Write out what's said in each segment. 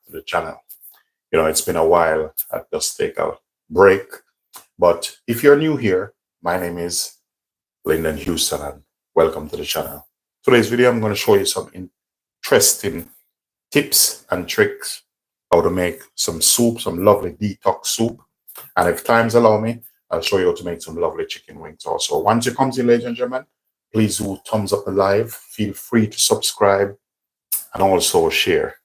to the channel. It's been a while. I just take a break. But if you're new here, my name is Linden Houston and welcome to the channel. Today's video, I'm going to show you some interesting tips and tricks how to make some soup, some lovely detox soup. And if times allow me, I'll show you how to make some lovely chicken wings also. Once it comes in, ladies and gentlemen, please do thumbs up the live. Feel free to subscribe and also share.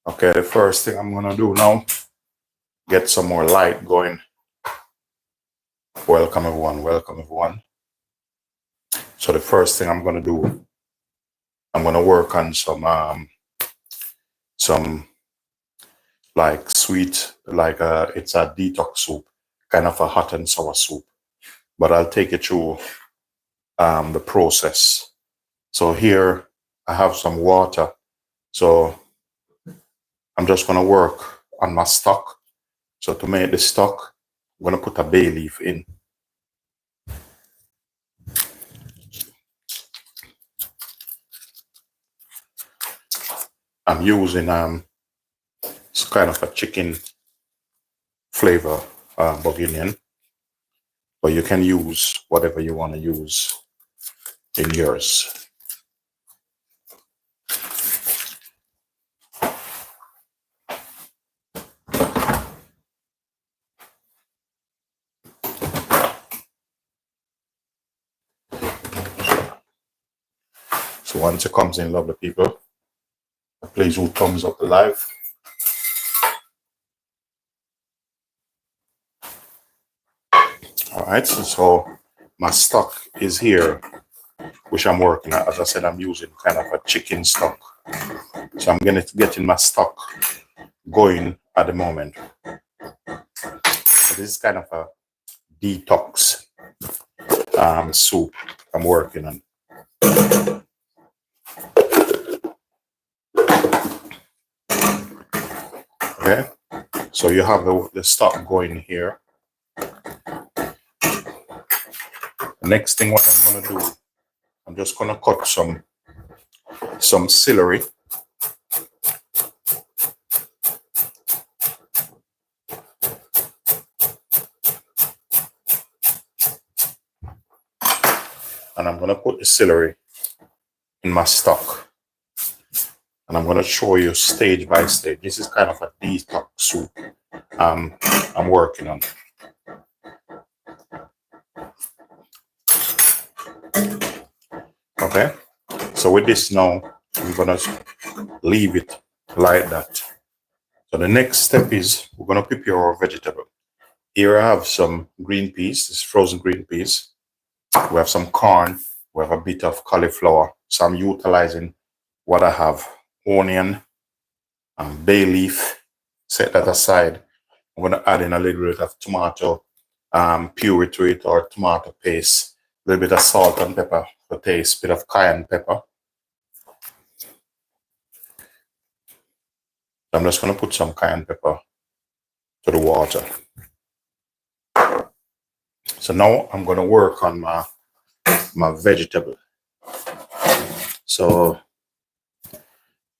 Okay, the first thing I'm gonna do now, get some more light going. Welcome everyone, welcome everyone. So the first thing I'm gonna do, I'm gonna work on some like sweet, like it's a detox soup, kind of a hot and sour soup. But I'll take you through the process. So here I have some water. So I'm just gonna work on my stock. So to make the stock, I'm gonna put a bay leaf in. I'm using it's kind of a chicken flavor bourguignon, but you can use whatever you want to use in yours. So once it comes in, lovely people, please do thumbs up the live. All right, so my stock is here, which I'm working on. As I said, I'm using kind of a chicken stock. So I'm gonna get in my stock going at the moment. So this is kind of a detox soup I'm working on. Okay, so you have the stock going here. The next thing what I'm gonna do, I'm just gonna cut some celery. And I'm gonna put the celery in my stock. And I'm gonna show you stage by stage. This is kind of a detox soup I'm working on. Okay, so with this now, I'm gonna leave it like that. So the next step is we're gonna prepare our vegetable. Here I have some green peas, this frozen green peas. We have some corn, we have a bit of cauliflower. So I'm utilizing what I have: onion and bay leaf. Set that aside. I'm going to add in a little bit of tomato puree to it, or tomato paste, a little bit of salt and pepper for taste, bit of cayenne pepper. I'm just going to put some cayenne pepper to the water. So now I'm going to work on my vegetable. So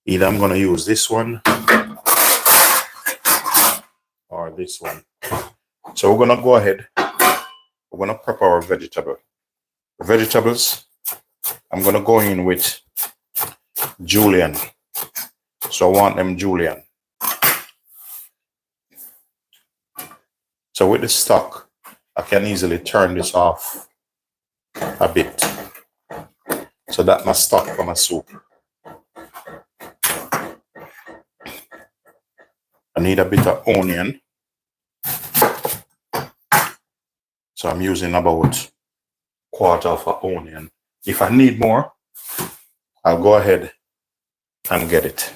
either I'm going to use this one or this one. So we're going to go ahead. We're going to prep our vegetable. The vegetables, I'm going to go in with julienne. So I want them julienne. So with the stock, I can easily turn this off a bit. So that's my stock for my soup. I need a bit of onion. So I'm using about quarter of an onion. If I need more, I'll go ahead and get it.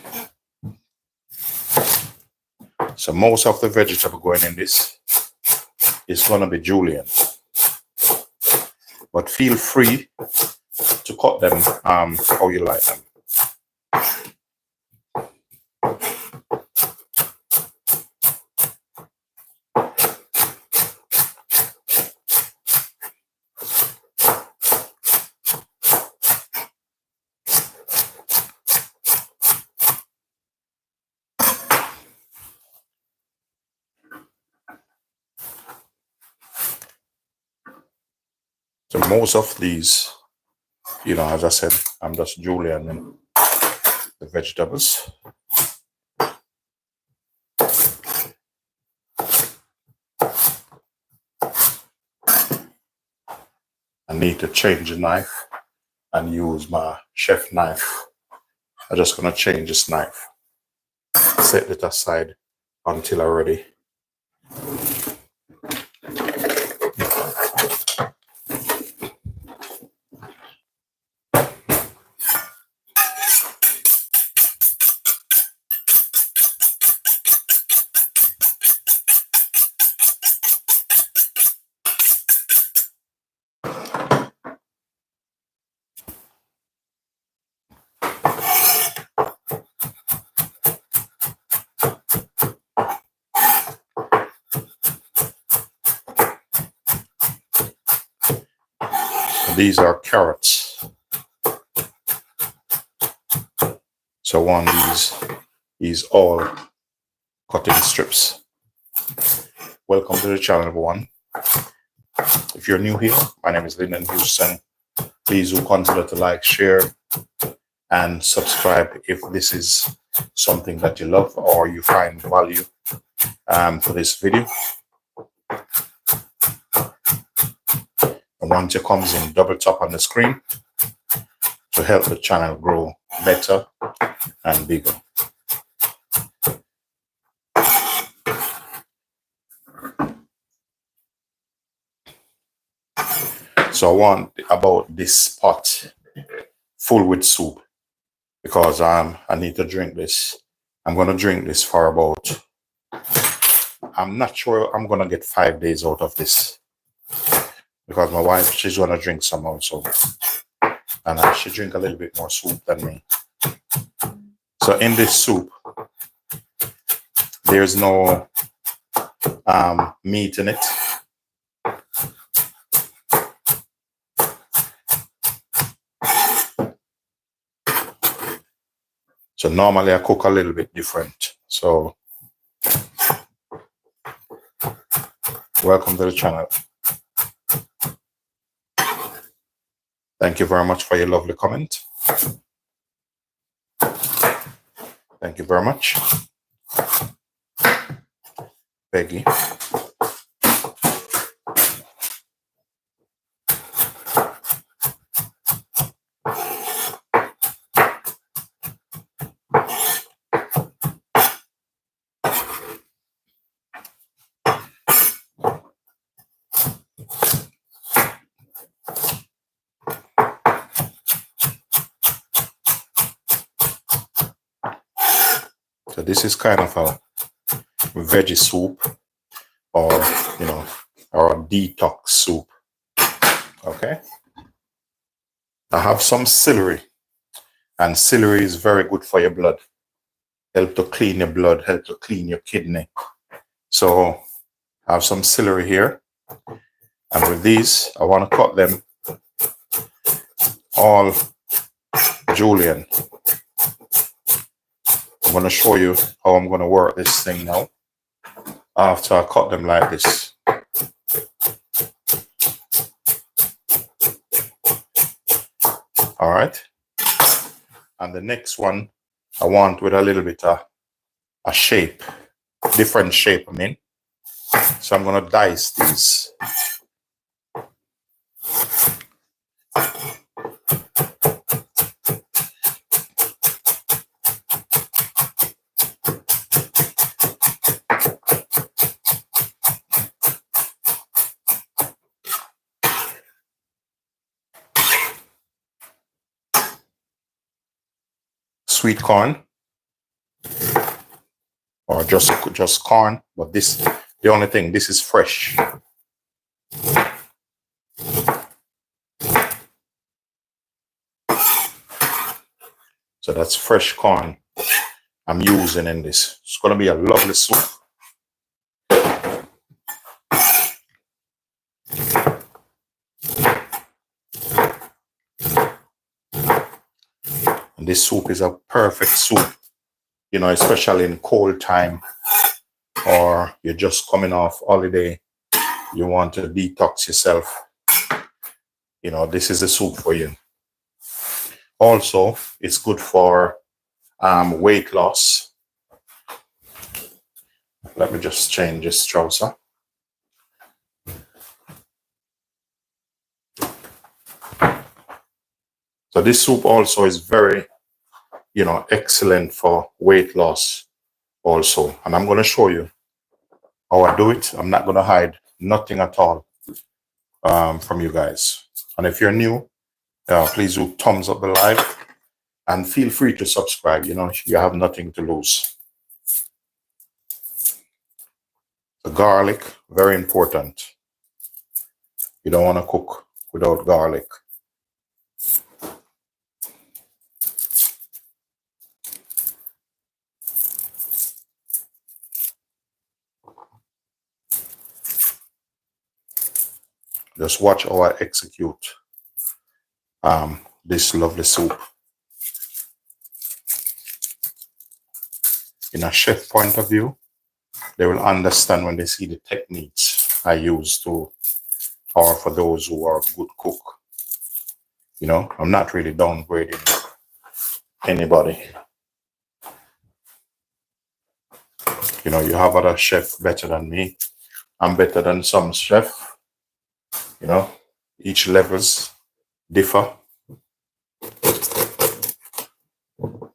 So most of the vegetable going in this is going to be julienne. But feel free to cut them how you like them. So most of these, as I said, I'm just julienne in the vegetables. I need to change the knife and use my chef knife. I'm just going to change this knife. Set it aside until I'm ready. These are carrots. So I want these all cut in strips. Welcome to the channel, everyone. If you're new here, my name is Linden Houston. Please do consider to like, share, and subscribe if this is something that you love or you find value for this video. And once it comes in, double tap on the screen to help the channel grow better and bigger. So I want about this pot full with soup, because I need to drink this. I'm going to drink this for about, I'm not sure I'm going to get 5 days out of this, because my wife, she's going to drink some also, and she drink a little bit more soup than me. So in this soup, there's no meat in it. So normally I cook a little bit different. So welcome to the channel. Thank you very much for your lovely comment. Thank you very much, Peggy. So this is kind of a veggie soup, or or a detox soup. Okay. I have some celery, and celery is very good for your blood. Help to clean your blood, help to clean your kidney. So I have some celery here, and with these, I want to cut them all julienne. I'm going to show you how I'm going to work this thing now after I cut them like this. All right. And the next one I want with a little bit of a shape, different shape, I mean. So I'm going to dice these. Sweet corn, or just corn, but this, the only thing, this is fresh. So that's fresh corn I'm using in this. It's going to be a lovely soup. And this soup is a perfect soup, especially in cold time, or you're just coming off holiday, you want to detox yourself. This is a soup for you. Also, it's good for weight loss. Let me just change this trouser. So this soup also is very, excellent for weight loss also. And I'm going to show you how I do it. I'm not going to hide nothing at all from you guys. And if you're new, please do thumbs up the live and feel free to subscribe. You have nothing to lose. The garlic, very important. You don't want to cook without garlic. Just watch how I execute this lovely soup. In a chef point of view, they will understand when they see the techniques I use to, or for those who are a good cook. I'm not really downgrading anybody. You have other chefs better than me. I'm better than some chefs. Each levels differ. All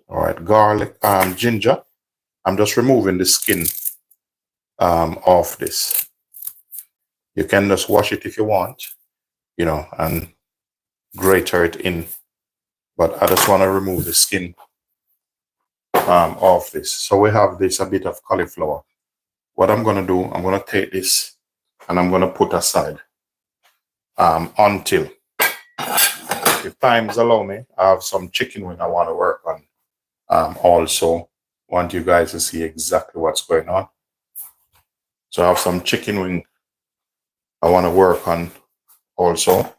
right, garlic, ginger. I'm just removing the skin off this. You can just wash it if you want, and grater it in. But I just want to remove the skin off this. So we have this, a bit of cauliflower. What I'm going to do, I'm going to take this and I'm going to put aside until, if times allow me, I have some chicken wing I want to work on. Also want you guys to see exactly what's going on. So I have some chicken wing I want to work on also.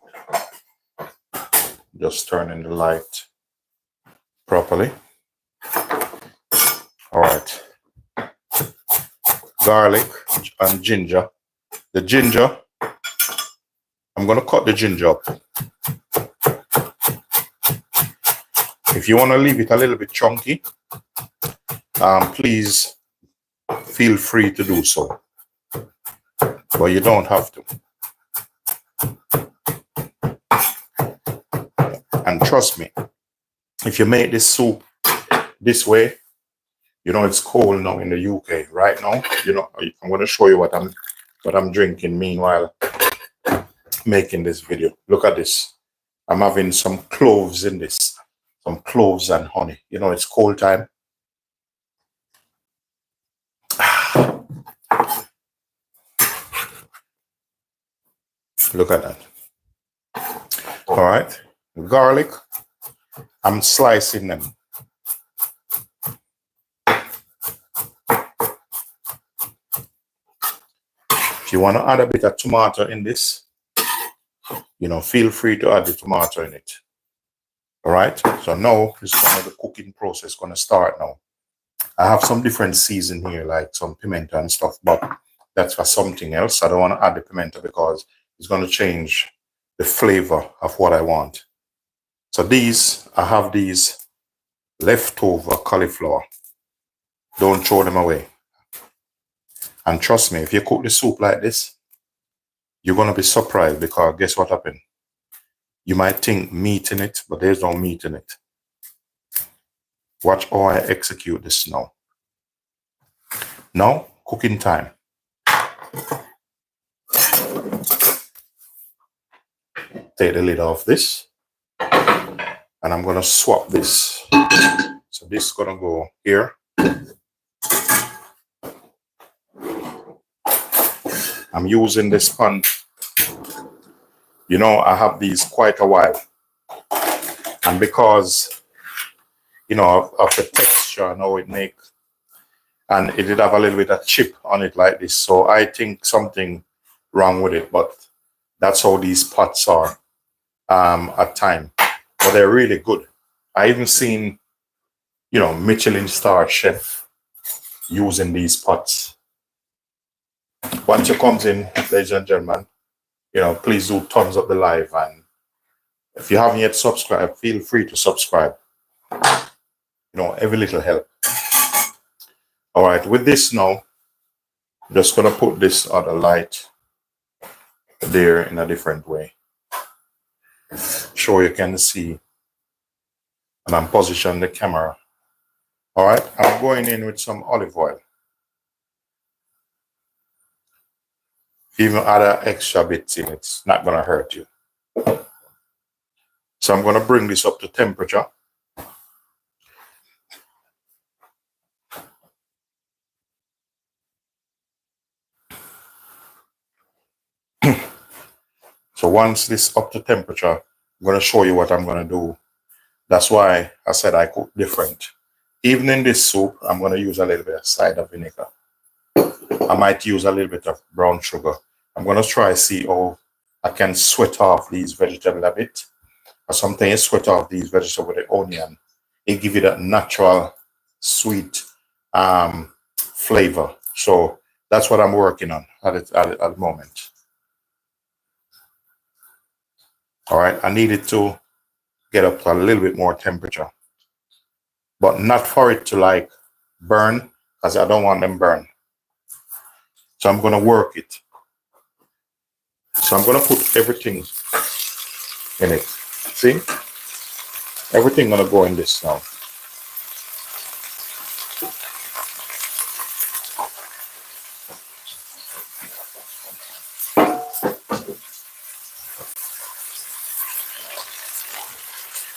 Just turning the light properly. All right. Garlic and ginger. The ginger, I'm going to cut the ginger up. If you want to leave it a little bit chunky, please feel free to do so. But you don't have to. And trust me, if you make this soup this way, it's cold now in the UK right now. I'm going to show you what I'm drinking meanwhile making this video. Look at this. I'm having some cloves in this, some cloves and honey. It's cold time. Look at that. All right. Garlic, I'm slicing them. If you want to add a bit of tomato in this, feel free to add the tomato in it. All right. So now the cooking process going to start now. I have some different season here, like some pimento and stuff, but that's for something else. I don't want to add the pimento because it's going to change the flavor of what I want. So I have these leftover cauliflower. Don't throw them away. And trust me, if you cook the soup like this, you're going to be surprised because guess what happened? You might think meat in it, but there's no meat in it. Watch how I execute this now. Now, cooking time. Take the lid off this. And I'm going to swap this. So this is going to go here. I'm using this pan. I have these quite a while. And because, of the texture and how it makes, and it did have a little bit of chip on it like this. So I think something wrong with it, but that's how these pots are at time. But they're really good. I even seen, Michelin star chef using these pots. Once you comes in, ladies and gentlemen, please do thumbs up the live. And if you haven't yet subscribed, feel free to subscribe. Every little help. All right, with this now, I'm just going to put this other light there in a different way. So you can see. And I'm positioning the camera. All right, I'm going in with some olive oil. Even add extra bits in, it's not going to hurt you. So I'm going to bring this up to temperature. So once this up to temperature, I'm going to show you what I'm going to do. That's why I said I cook different. Even in this soup, I'm going to use a little bit of cider vinegar. I might use a little bit of brown sugar. I'm going to try see how I can sweat off these vegetables a bit. Or sometimes you sweat off these vegetables with the onion. It gives you that natural sweet flavor. So that's what I'm working on at the moment. All right, I need it to get up to a little bit more temperature, but not for it to like burn, because I don't want them burn. So I'm going to work it. So I'm going to put everything in it. See? Everything going to go in this now.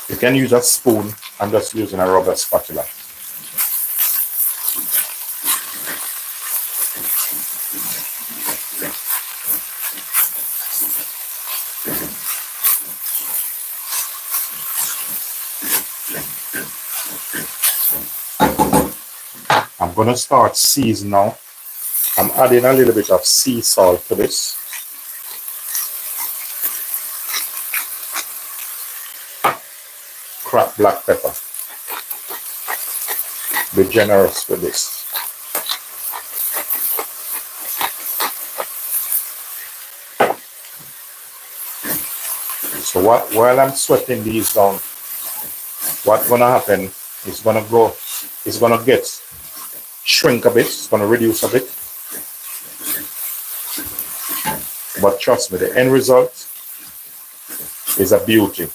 You can use a spoon. I'm just using a rubber spatula. I'm going to start seasoning now. I'm adding a little bit of sea salt to this. Cracked black pepper. Be generous with this. So while I'm sweating these down, what's gonna happen is it's gonna shrink a bit, it's gonna reduce a bit. But trust me, the end result is a beauty.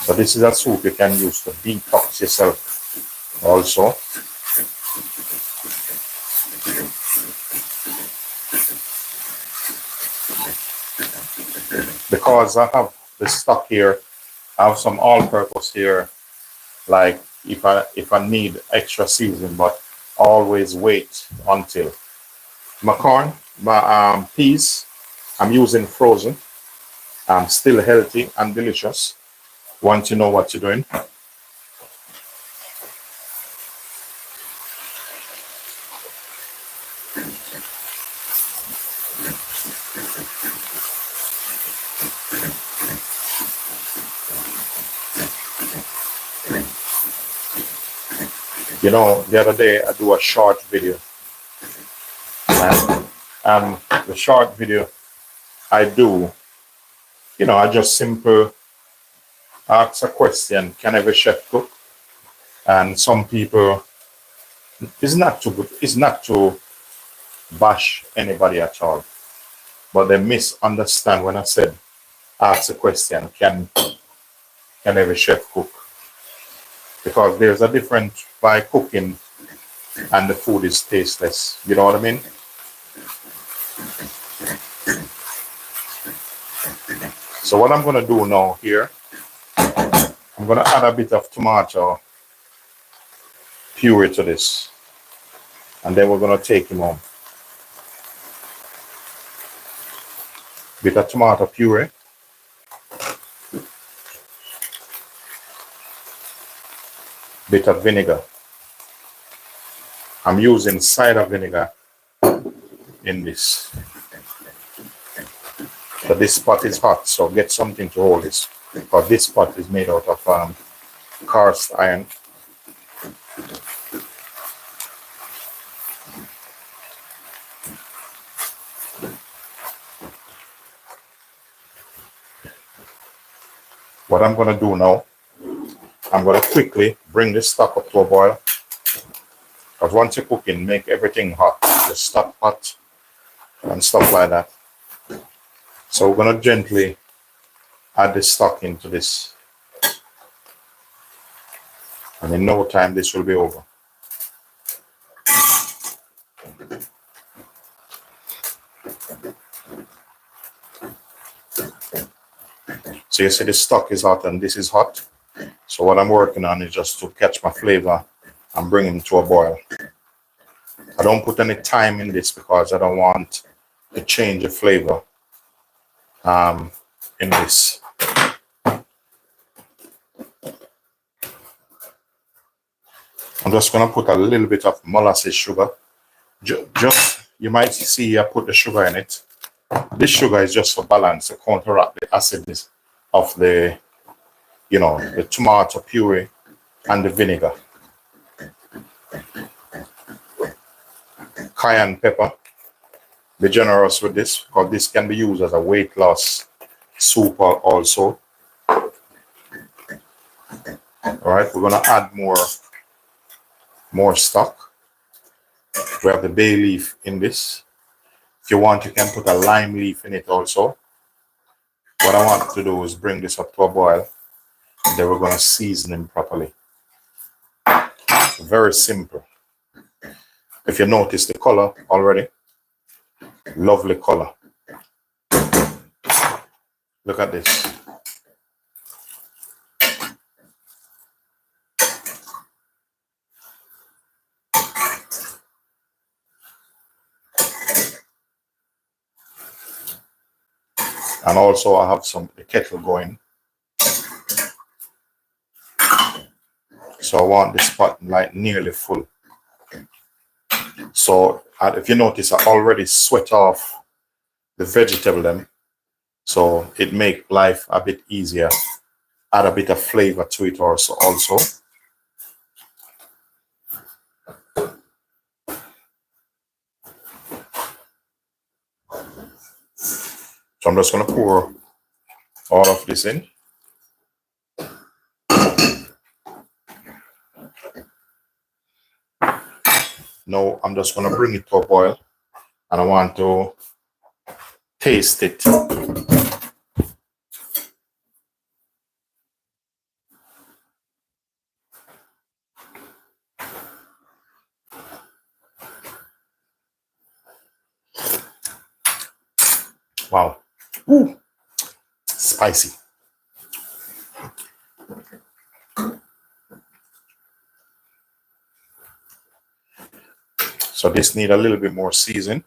So this is a soup you can use to detox yourself also. Because I have the stock here, I have some all-purpose here, like if I need extra seasoning, but always wait until. My corn, my peas, I'm using frozen. Still healthy and delicious. Once you know what you're doing. You know, the other day I do a short video. And the short video I do, you know, I just simple ask a question, can every chef cook? And some people, it's not to bash anybody at all, but they misunderstand when I said ask a question, can every chef cook? Because there's a difference by cooking and the food is tasteless. You know what I mean? So what I'm gonna do now here, I'm gonna add a bit of tomato puree to this, and then we're gonna take him home. Bit of tomato puree, bit of vinegar. I'm using cider vinegar in this. But this pot is hot, so get something to hold this, because this pot is made out of cast iron. What I'm gonna do now, I'm gonna quickly bring this stock up to a boil. Because once you're cooking, make everything hot. Just stop hot and stuff like that. So we're gonna gently add the stock into this. And in no time, this will be over. So you see the stock is hot and this is hot. So what I'm working on is just to catch my flavor and bring them to a boil. I don't put any time in this because I don't want to change the flavor in this. I'm just gonna put a little bit of molasses sugar. Just, you might see I put the sugar in it. This sugar is just for balance to counteract the acidness of the, you know, the tomato puree and the vinegar. Cayenne pepper. Be generous with this because this can be used as a weight loss soup also. All right, we're gonna add more stock. We have the bay leaf in this. If you want, you can put a lime leaf in it also. What I want to do is bring this up to a boil, and then we're gonna season them properly. Very simple. If you notice the color already, lovely color. Look at this. And also I have the kettle going. So I want this pot like nearly full. So if you notice, I already sweat off the vegetable them. So it make life a bit easier. Add a bit of flavor to it also. So I'm just gonna pour all of this in. Now I'm just gonna bring it to a boil and I want to taste it. Wow. Ooh, spicy. So this need a little bit more season.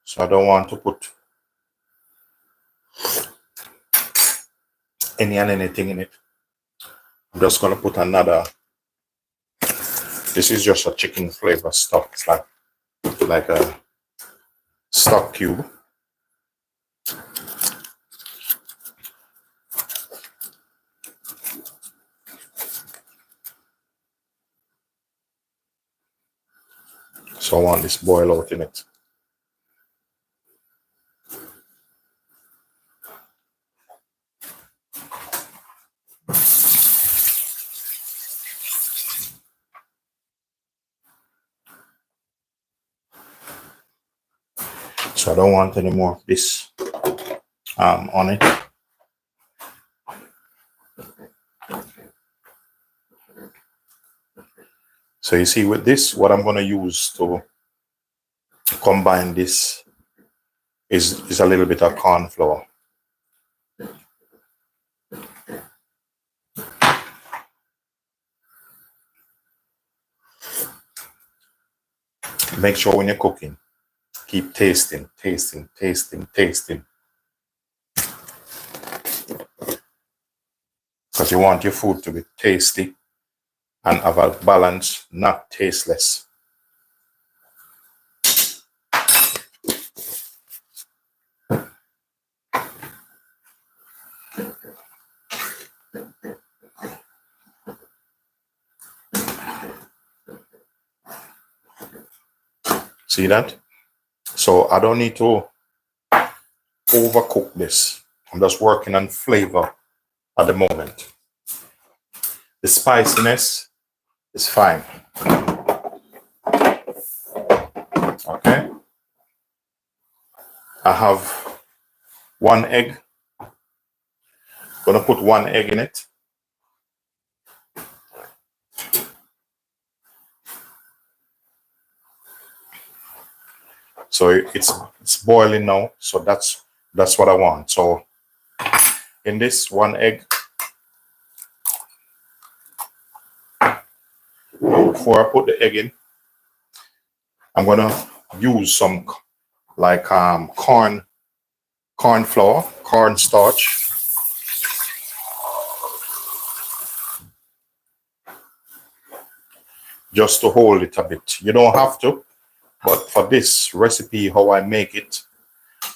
So I don't want to put anything in it. I'm just gonna put another. This is just a chicken flavor stock. It's like a stock cube. So I want this boil out in it. So I don't want any more of this on it. So you see with this, what I'm going to use to combine this is a little bit of corn flour. Make sure when you're cooking, keep tasting. Because you want your food to be tasty and have a balance, not tasteless. See that? So I don't need to overcook this. I'm just working on flavor at the moment. The spiciness is fine. Okay. I have 1 egg. Gonna put 1 egg in it. So it's boiling now. So that's what I want. So in this 1 egg, before I put the egg in, I'm gonna use some like corn flour, corn starch. Just to hold it a bit. You don't have to, but for this recipe, how I make it,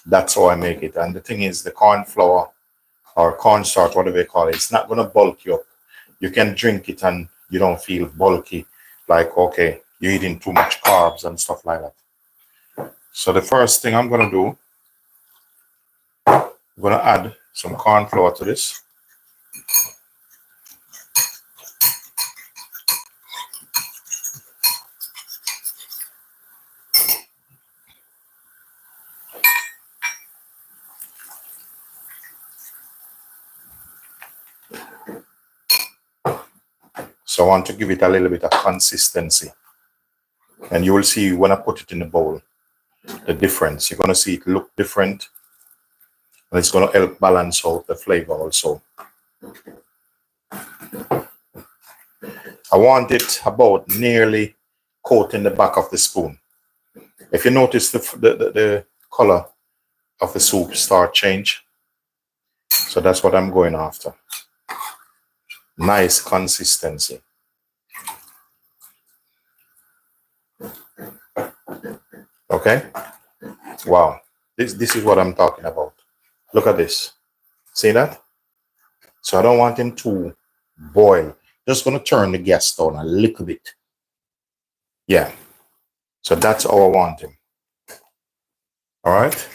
that's how I make it. And the thing is, the corn flour or corn starch, whatever you call it, it's not gonna bulk you up. You can drink it and you don't feel bulky, like, okay, you're eating too much carbs and stuff like that. So the first thing I'm gonna do, I'm gonna add some corn flour to this. So I want to give it a little bit of consistency. And you will see when I put it in the bowl, the difference. You're gonna see it look different. And it's gonna help balance out the flavor also. I want it about nearly coating the back of the spoon. If you notice the color of the soup start change. So that's what I'm going after. Nice consistency. Okay? Wow. This is what I'm talking about. Look at this. See that? So I don't want him to boil. Just gonna turn the gas down a little bit. Yeah. So that's how I want him. All right.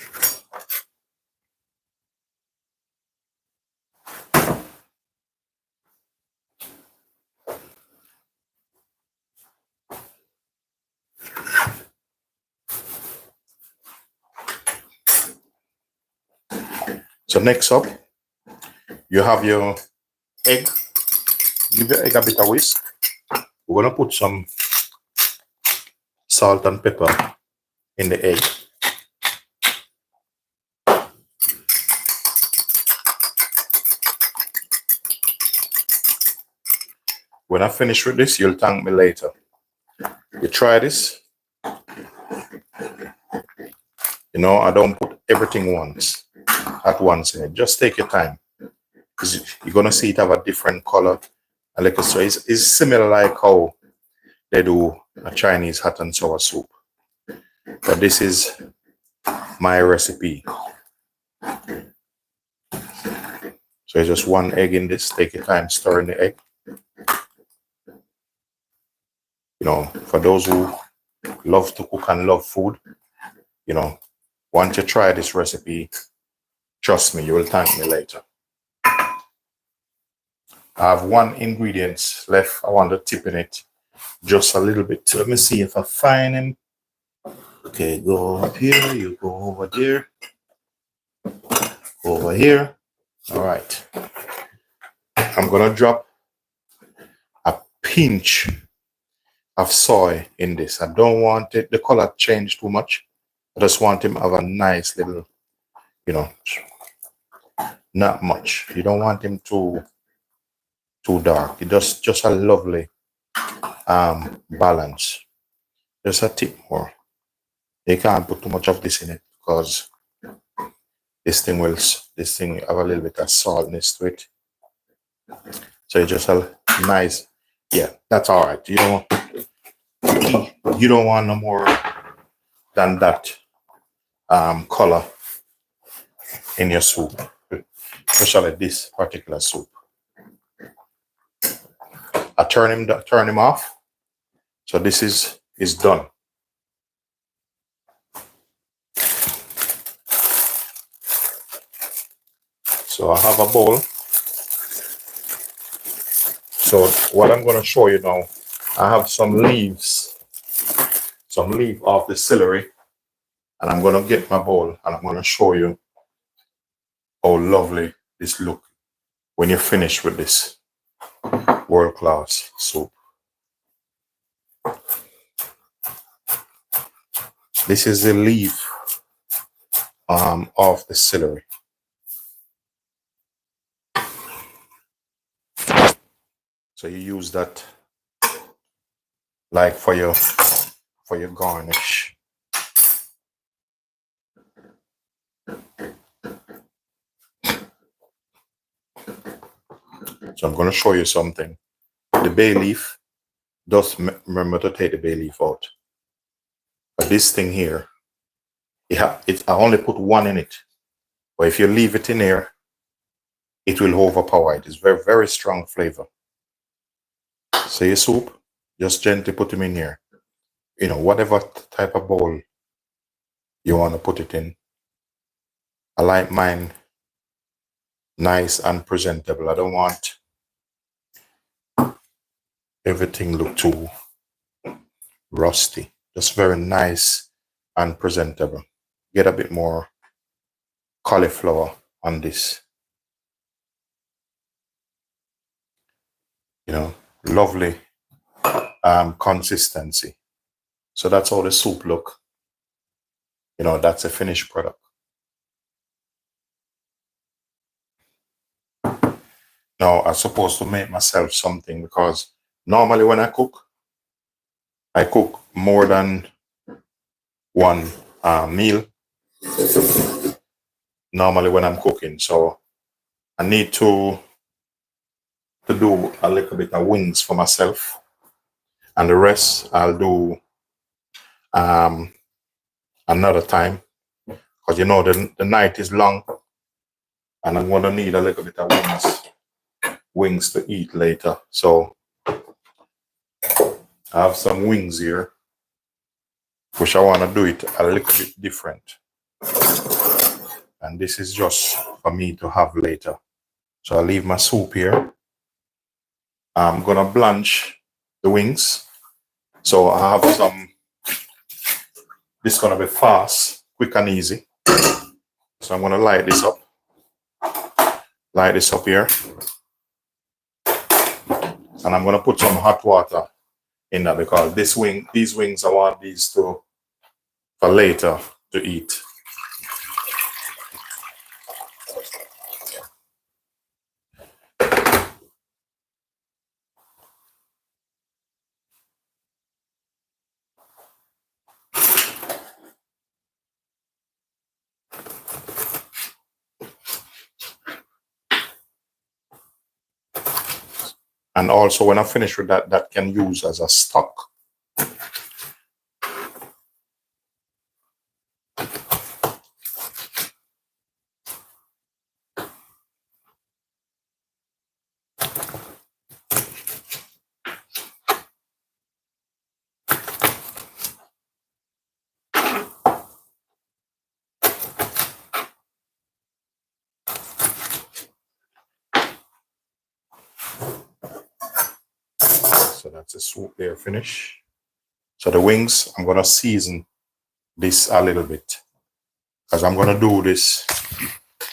So next up, you have your egg. Give your egg a bit of whisk. We're gonna put some salt and pepper in the egg. When I finish with this, you'll thank me later. You try this. You know, I don't put everything at once in it. Just take your time. 'Cause you're gonna see it have a different color. And like so it's similar like how they do a Chinese hot and sour soup. But this is my recipe. So it's just one egg in this. Take your time stirring the egg. You know, for those who love to cook and love food, you know, once you try this recipe, trust me, you will thank me later. I have one ingredient left. I want to tip in it just a little bit. Let me see if I find him. Okay, go up here. You go over there. Go over here. All right. I'm going to drop a pinch of soy in this. I don't want it, the color change too much. I just want him to have a nice little, you know, not much. You don't want him too dark. It just a lovely balance. Just a tip more. You can't put too much of this in it because this thing have a little bit of saltness to it. So it's just a nice, yeah, that's all right. You don't want no more than that color in your soup, especially this particular soup. I turn him off. So this is done. So I have a bowl. So what I'm going to show you now, I have some leaf of the celery, and I'm going to get my bowl and I'm going to show you how lovely this look when you're finished with this world-class soup. This is the leaf of the celery. So you use that like for your garnish. So I'm going to show you something. The bay leaf, just remember to take the bay leaf out. But this thing here, I only put one in it. But if you leave it in here, it will overpower it. It's very, very strong flavor. So your soup, just gently put them in here. You know, whatever type of bowl you want to put it in. I like mine nice and presentable. I don't want everything look too rusty. Just very nice and presentable. Get a bit more cauliflower on this. You know, lovely consistency. So that's how the soup look. You know, that's a finished product. Now I'm supposed to make myself something because normally when I cook more than one meal. Normally when I'm cooking, so I need to do a little bit of wings for myself, and the rest I'll do another time, because you know the night is long, and I'm gonna need a little bit of wings to eat later. So I have some wings here, which I want to do it a little bit different, and this is just for me to have later. So I'll leave my soup here. I'm gonna blanch the wings. So I have some, this is gonna be fast, quick and easy. So I'm gonna light this up here. And I'm gonna put some hot water in that because these wings, I want these for later to eat. And also when I finish with that, that can use as a stock. So that's the soup there finish. So the wings, I'm gonna season this a little bit because I'm gonna do this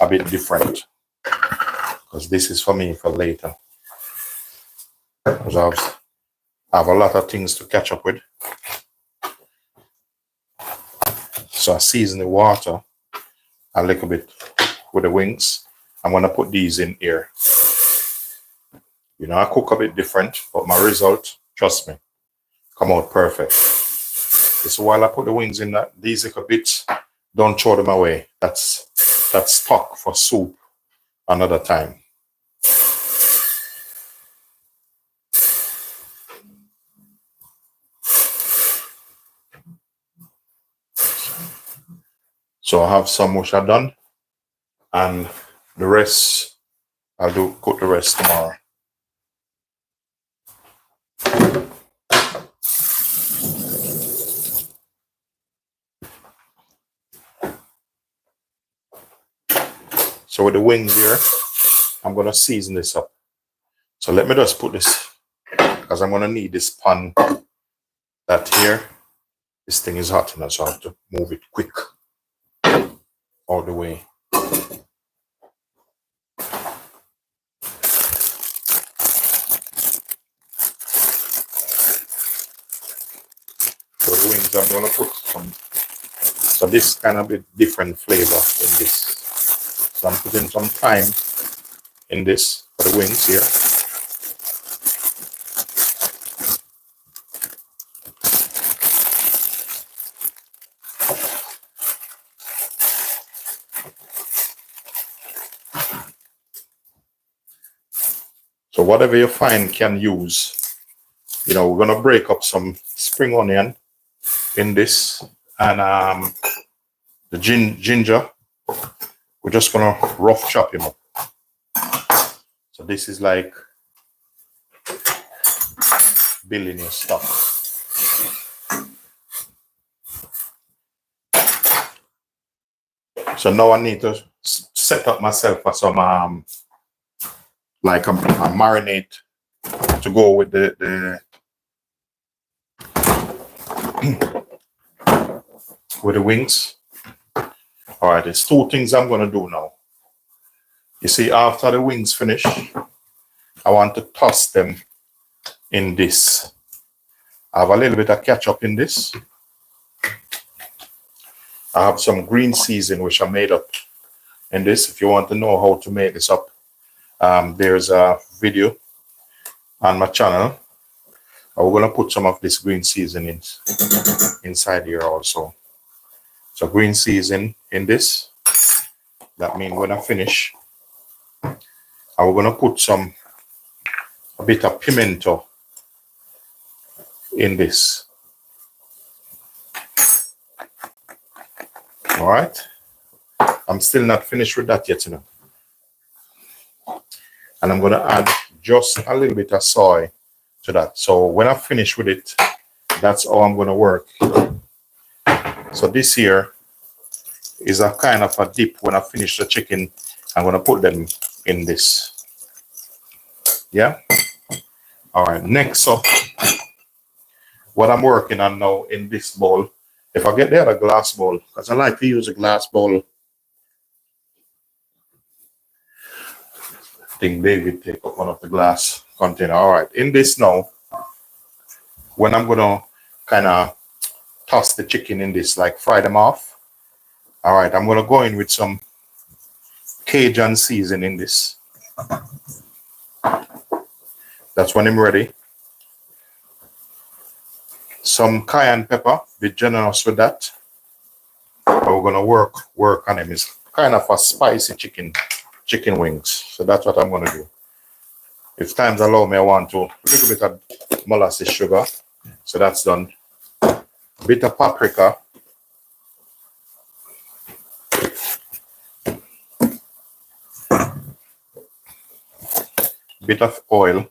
a bit different because this is for me for later. Because I have a lot of things to catch up with. So I season the water a little bit with the wings. I'm gonna put these in here. You know, I cook a bit different, but my result, trust me, come out perfect. So while I put the wings in that, these little bits, don't throw them away. That's stock for soup another time. So I have some which are done, and the rest I'll cook the rest tomorrow. So with the wings here, I'm gonna season this up. So let me just put this, because I'm gonna need this pan that here. This thing is hot enough, so I have to move it quick all the way. So the wings, I'm gonna put some. So this kind of a different flavor in this. So I'm putting some thyme in this for the wings here. So whatever you find can use. You know, we're gonna break up some spring onion in this, and the ginger. We're just gonna rough chop him up. So this is like building your stock. So now I need to set up myself for some like a marinade to go with the with the wings. All right, there's two things I'm gonna do now. You see, after the wings finish, I want to toss them in this. I have a little bit of ketchup in this. I have some green seasoning which I made up in this. If you want to know how to make this up, there's a video on my channel. We're gonna put some of this green seasoning inside here also. So green seasoning in this. That means when I finish, we're gonna put a bit of pimento in this. All right. I'm still not finished with that yet, you know. And I'm gonna add just a little bit of soy to that. So when I finish with it, that's how I'm gonna work. So this here is a kind of a dip. When I finish the chicken, I'm gonna put them in this. Yeah. All right. Next up, what I'm working on now in this bowl. If I get the other glass bowl, because I like to use a glass bowl. I think David take up one of the glass container. All right. In this now, when I'm gonna kind of toss the chicken in this, like fry them off. All right. I'm gonna go in with some Cajun seasoning in this. That's when I'm ready. Some cayenne pepper, be generous with that. But we're gonna work on them. It's kind of a spicy chicken wings. So that's what I'm gonna do. If times allow me, I want to a little bit of molasses sugar. So that's done. Bit of paprika. Bit of oil.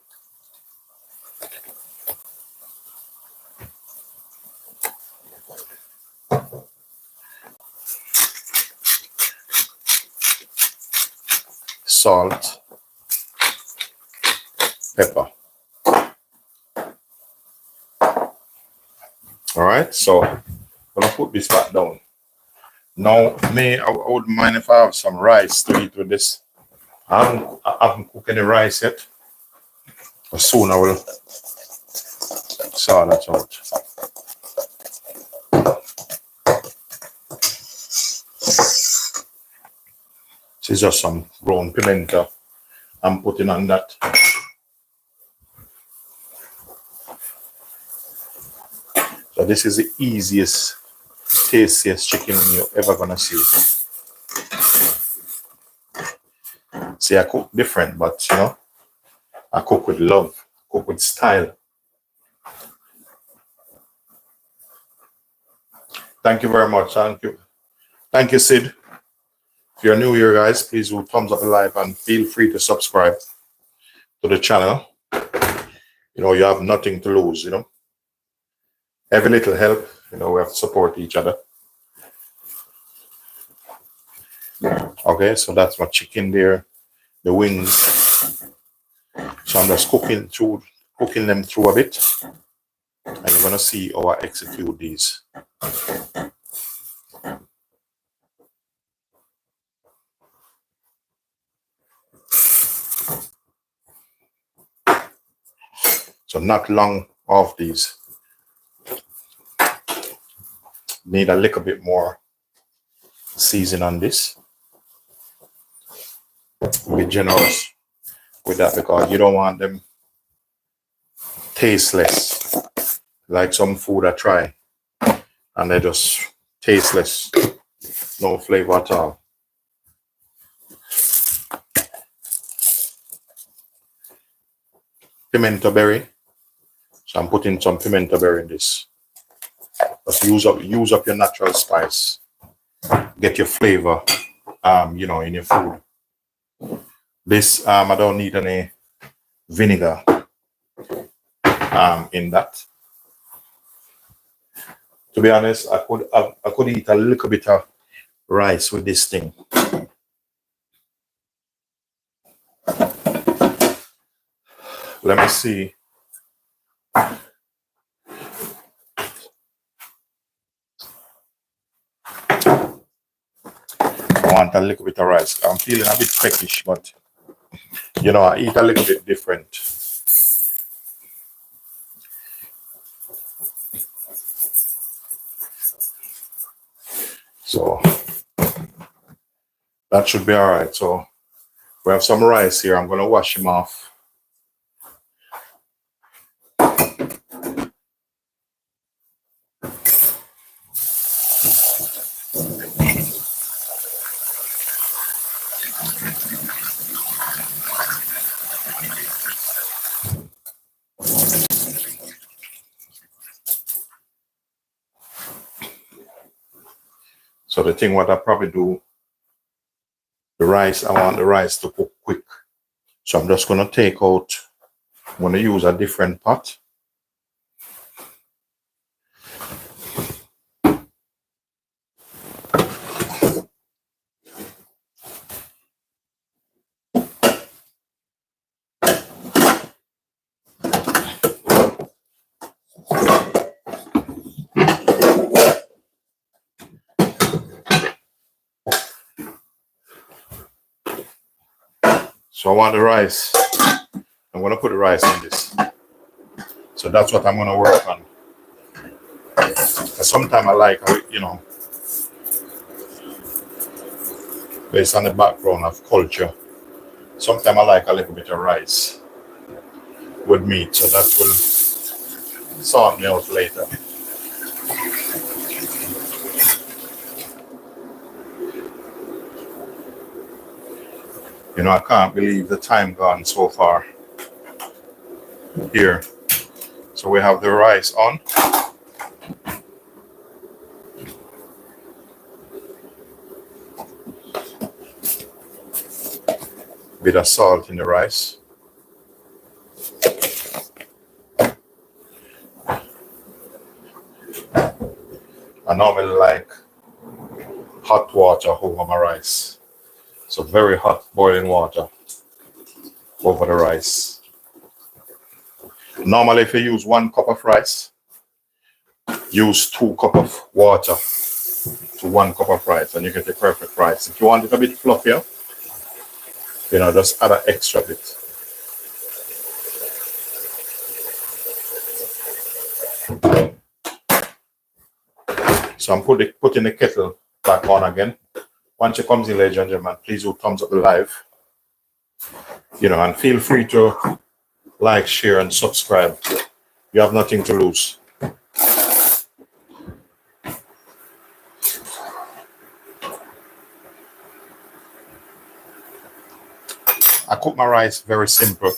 Salt. Pepper. All right, so I'm gonna put this back down. Now, I wouldn't mind if I have some rice to eat with this. I haven't cooked any rice yet. But soon I will sort that out. This is just some ground pimento I'm putting on that. So this is the easiest, tastiest chicken you're ever gonna see. See, I cook different, but you know, I cook with love, cook with style. Thank you very much. Thank you. Thank you, Sid. If you're new here, guys, please do thumbs up the live and feel free to subscribe to the channel. You know, you have nothing to lose, you know. Every little help, you know, we have to support each other. Okay, so that's my chicken there, the wings. So I'm just cooking them through a bit. And you're gonna see how I execute these. So not long off these. Need a little bit more season on this. Be generous with that because you don't want them tasteless. Like some food I try and they're just tasteless. No flavor at all. Pimento berry. So I'm putting some pimento berry in this. Just use up your natural spice. Get your flavor, you know, in your food. This I don't need any vinegar in that. To be honest, I could eat a little bit of rice with this thing. Let me see. I want a little bit of rice. I'm feeling a bit peckish, but you know, I eat a little bit different. So that should be all right. So we have some rice here. I'm gonna wash them off. So the thing what I probably do, the rice, I want the rice to cook quick. So I'm just gonna take out, I'm gonna use a different pot. So I want the rice. I'm gonna put the rice in this. So that's what I'm gonna work on. Sometimes I like, you know, based on the background of culture, sometimes I like a little bit of rice with meat. So that will sort me out later. You know, I can't believe the time gone so far. here. So we have the rice on. Bit of salt in the rice. I normally like hot water over my rice. So very hot boiling water over the rice. Normally if you use 1 cup of rice, use 2 cups of water to 1 cup of rice and you get the perfect rice. If you want it a bit fluffier, just add an extra bit. So I'm putting the kettle back on again. Once you come in, ladies and gentlemen, please do thumbs up the live. And feel free to like, share, and subscribe. You have nothing to lose. I cook my rice very simple.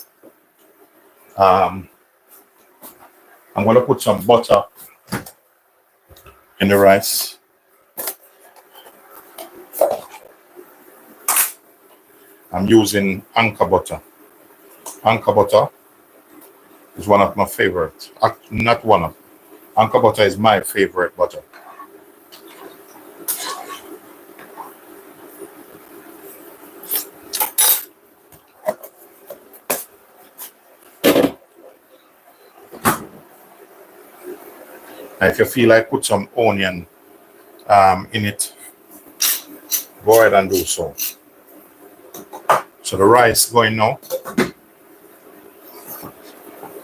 I'm going to put some butter in the rice. I'm using Anchor butter. Anchor butter is one of my favorite. Not one of. Anchor butter is my favorite butter. And if you feel like put some onion in it, go ahead and do so. So the rice going now.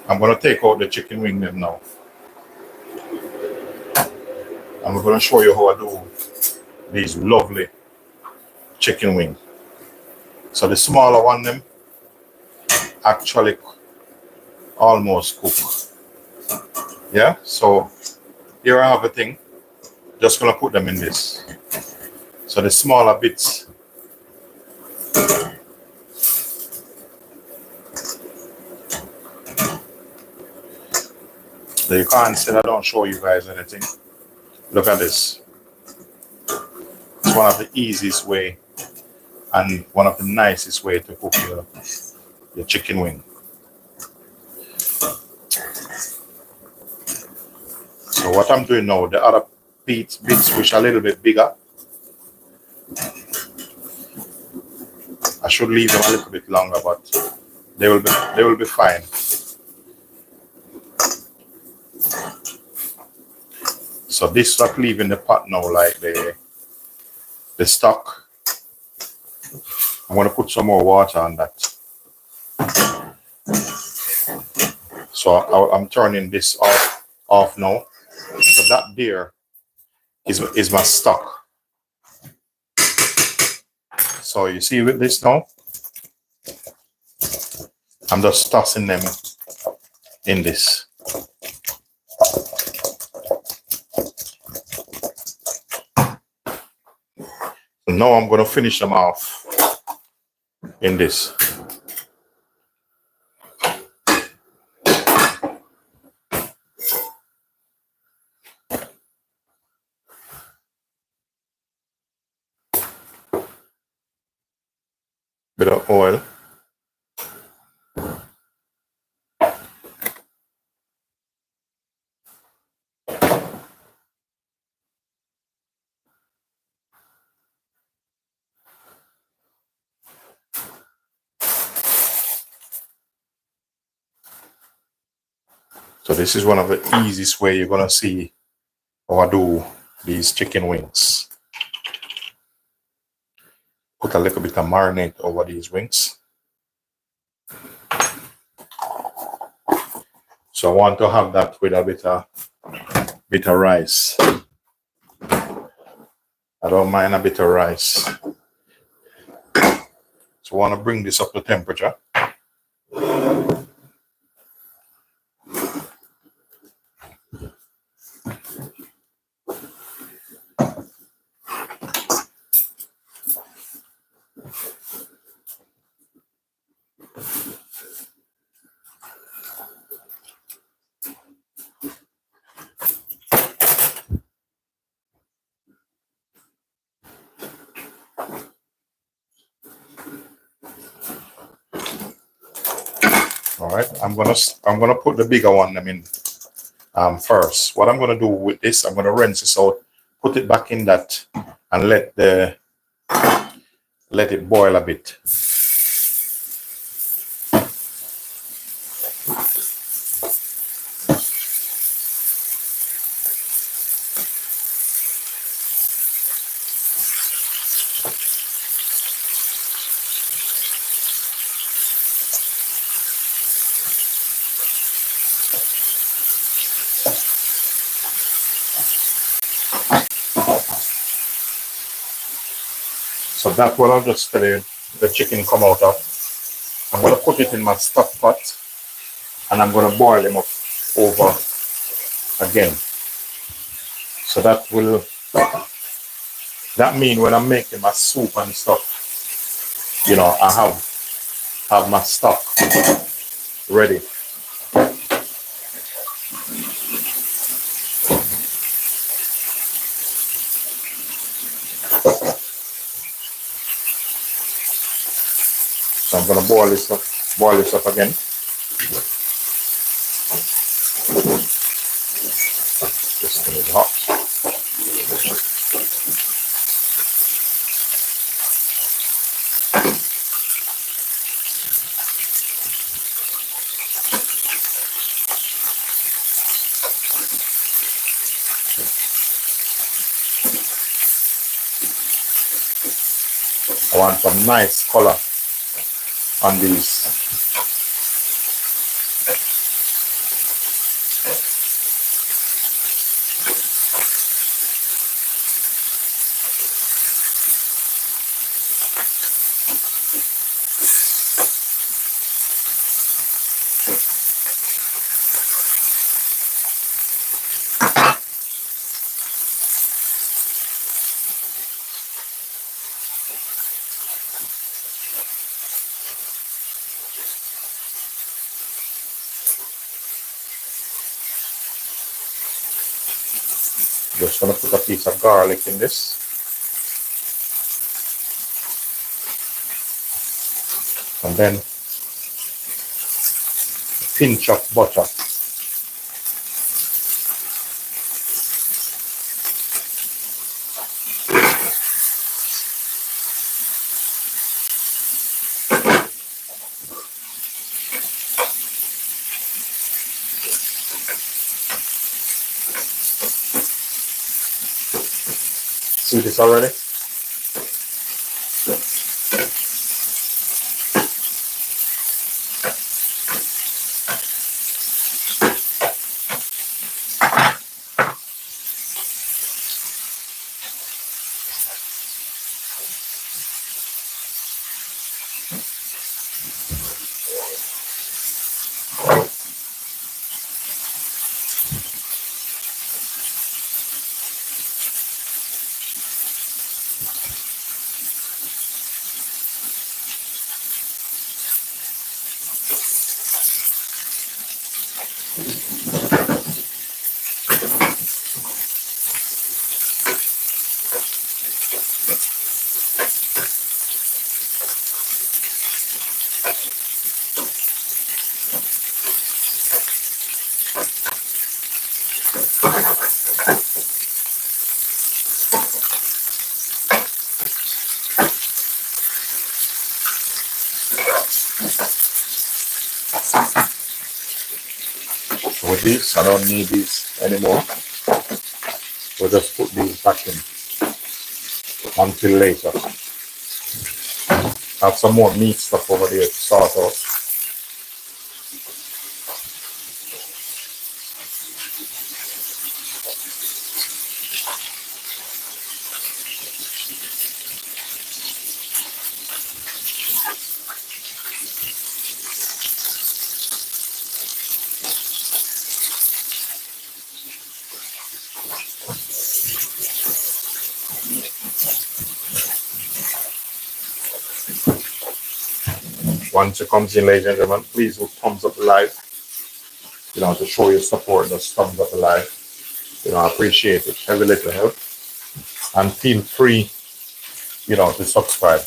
I'm going to take out the chicken wing them now. I'm going to show you how I do these lovely chicken wing. So the smaller one them actually almost cook. Yeah, so here I have a thing. Just going to put them in this. So the smaller bits. So you can't say I don't show you guys anything. Look at this. It's one of the easiest way and one of the nicest way to cook your chicken wing. So what I'm doing now, the other bits which are a little bit bigger, I should leave them a little bit longer, but they will be fine. So this not leaving the pot now like the stock. I'm going to put some more water on that. So I'm turning this off now. So that there is my stock. So you see with this now, I'm just tossing them in this. So now I'm going to finish them off in this. Bit of oil. So this is one of the easiest way you're gonna see how I do these chicken wings. Put a little bit of marinade over these wings. So I want to have that with a bit of rice. I don't mind a bit of rice. So I want to bring this up to temperature. All right, I'm gonna put the bigger one in first. What I'm gonna do with this, I'm gonna rinse this out, put it back in that, and let it boil a bit. So that's what I'll just tell you the chicken come out of. I'm gonna put it in my stock pot, and I'm gonna boil them up over again. So that mean when I'm making my soup and stuff, I have my stock ready. So I'm gonna boil this up again. This thing is hot. I want some nice color on these. Just gonna put a piece of garlic in this. And then a pinch of butter. See this already? With this, I don't need these anymore. We'll just put these back in until later. I have some more meat stuff over there to sort out. Once it comes in, ladies and gentlemen, please do thumbs up the live. To show your support, just thumbs up the live. I appreciate it. Every little help. And feel free, to subscribe.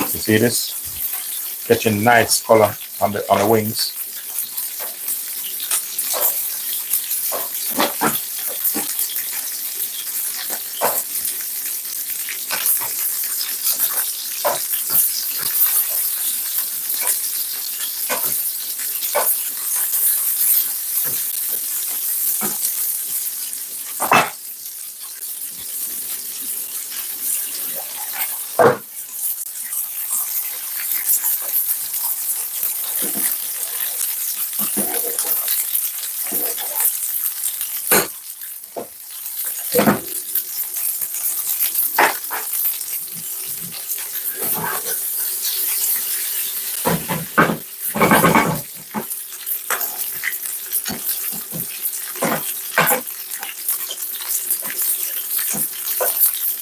You see this? Getting nice color on the wings.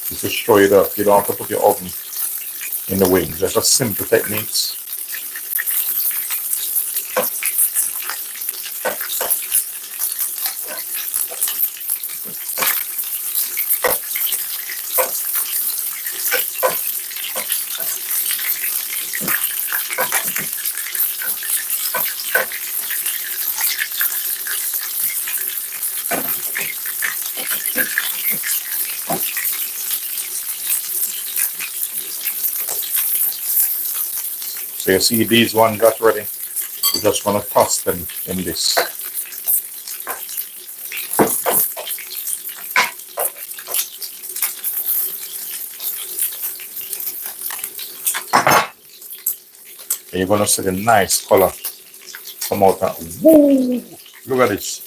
Just to show you that you don't have to put your oven in the wings. That's just simple techniques. So you see these one got ready. We're just gonna toss them in this. And you're gonna see the nice color come out. Woo! Look at this.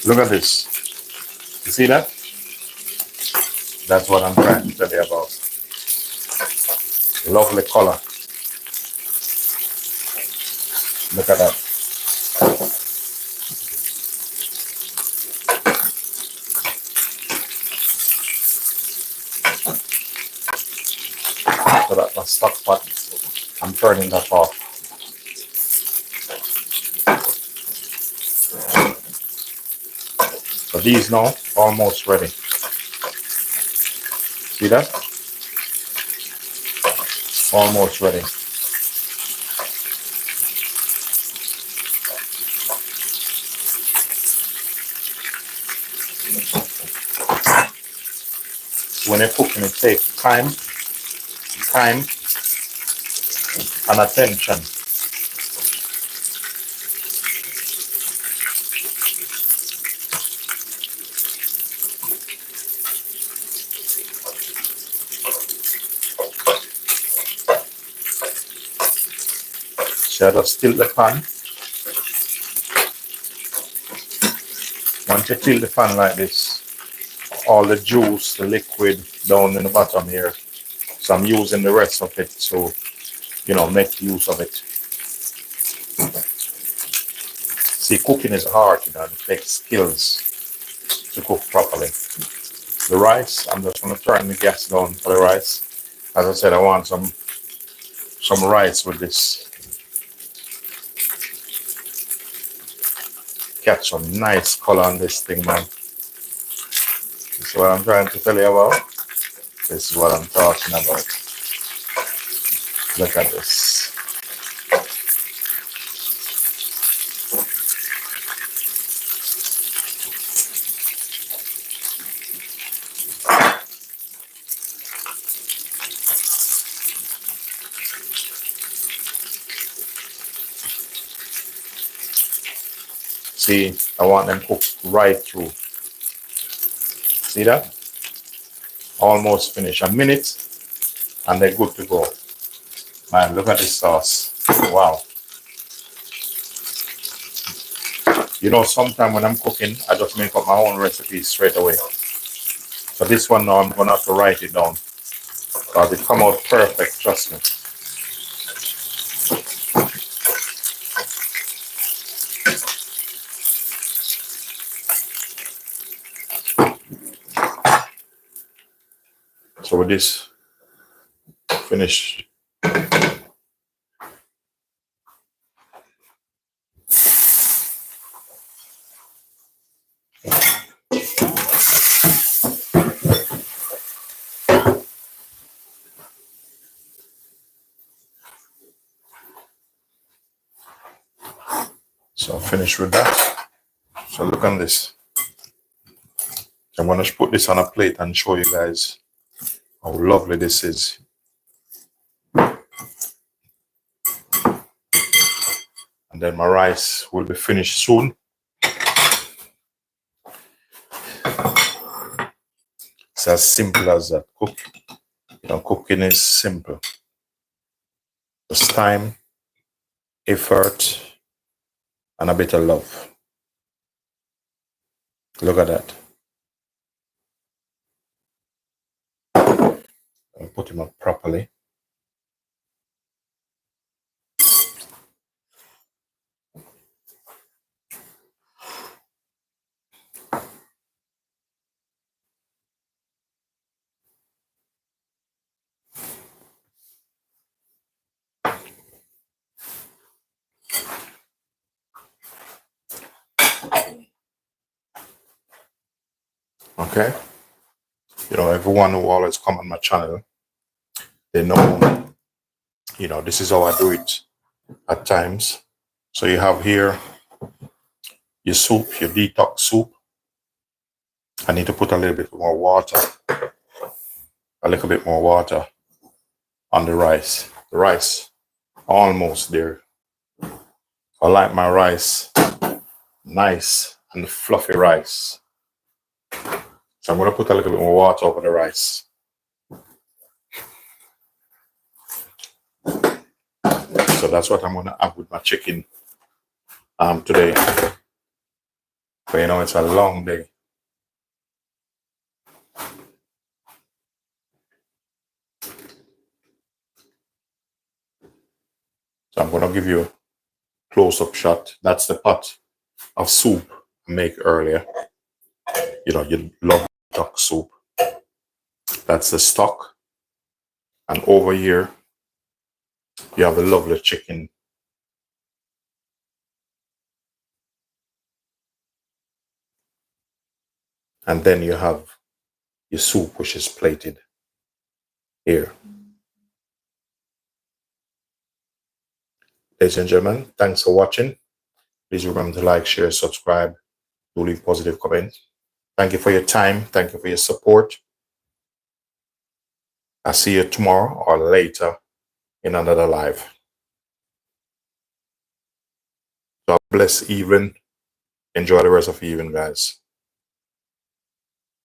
Look at this. You see that? That's what I'm trying to tell you about. Lovely color. Look at that. So that's my stock pot. I'm turning that off. So these now almost ready. See that? Almost ready. When you're cooking, it takes time and attention. So just tilt the pan. Once you tilt the pan like this, all the juice, the liquid down in the bottom here. So I'm using the rest of it to, make use of it. See, cooking is hard, it takes skills to cook properly. The rice, I'm just gonna turn the gas down for the rice. As I said, I want some rice with this. Catch some nice color on this thing, man. This is what I'm trying to tell you about. This is what I'm talking about. Look at this. See, I want them cooked right through. See that? Almost finished. A minute and they're good to go. Man, look at this sauce. Wow. Sometimes when I'm cooking, I just make up my own recipes straight away. So this one now, I'm going to have to write it down. Because it come out perfect, trust me. So with this finished, So I'm finished with that. So look on this. I'm going to put this on a plate and show you guys how lovely this is. And then my rice will be finished soon. It's as simple as that. Cooking is simple. Just time, effort, and a bit of love. Look at that. I'll put him up properly. Okay. Everyone who always come on my channel, they know, this is how I do it at times. So you have here your soup, your detox soup. I need to put a little bit more water, on the rice. The rice, almost there. I like my rice nice and fluffy rice. So I'm going to put a little bit more water over the rice. So that's what I'm going to have with my chicken today. But it's a long day. So I'm going to give you a close-up shot. That's the pot of soup I make earlier. You love duck soup. That's the stock. And over here, you have the lovely chicken. And then you have your soup, which is plated here. Ladies and gentlemen, thanks for watching. Please remember to like, share, subscribe. Do leave positive comments. Thank you for your time. Thank you for your support. I'll see you tomorrow or later in another live. God bless evening. Enjoy the rest of the evening, guys.